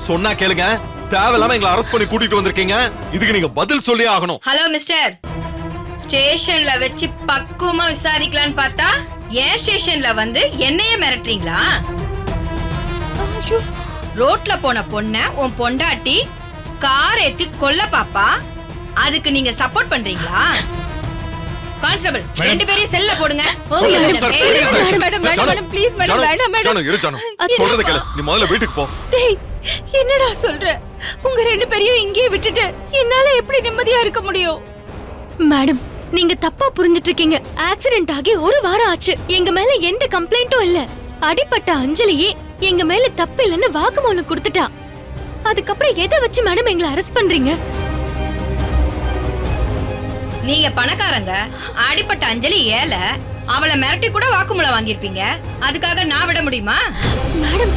சொன்னா கேளுங்க. தேவையில்லாம எங்களை அரெஸ்ட் பண்ணி கூட்டிட்டு வந்திருக்கீங்க. இதுக்கு நீங்க பதில் சொல்லியே ஆகணும். ஹலோ மிஸ்டர், ஸ்டேஷன்ல வச்சு பக்குவமா விசாரிக்கலான்னு பார்த்தா ஏன் ஸ்டேஷன்ல வந்து என்னையே மிரட்டுறீங்களா? ரோட்ல போன பொண்ண உன் பொண்டாட்டி கார் ஏத்தி கொல்ல பாப்பா, அதுக்கு நீங்க சப்போர்ட் பண்றீங்களா? கான்ஸ்டபிள், ரெண்டு பேரையும் செல்ல போடுங்க. சொல்றத கேளு. நீ முதல்ல வீட்டுக்கு போ. என்னடா சொல்ற? உங்க ரெண்டு பேரையும் இங்கேயே விட்டுட்டு என்னால எப்படி நிம்மதியா இருக்க முடியும்? மேடம், நீங்க தப்பா புரிஞ்சிட்டு இருக்கீங்க. ஆக்சிடென்ட் ஆகி ஒரு வாரம் ஆச்சு. எங்க மேல எந்த கம்ப்ளைண்ட்டும் இல்ல. அடிப்பட்ட அஞ்சலியே எங்க மேல தப்பு இல்லைன்னு வாக்குமூலம் கொடுத்துட்டா. அதுக்கப்புறம் எதை வச்சு மேடம் எங்களை அரெஸ்ட் பண்றீங்க? நீங்க பணக்காரங்க, அடிப்பட்ட அஞ்சலி ஏல, அவளை மிரட்டி கூட வாக்குமூலம் வாங்கிருப்பீங்க. அதுக்காக நான் விட முடியுமா? மேடம்,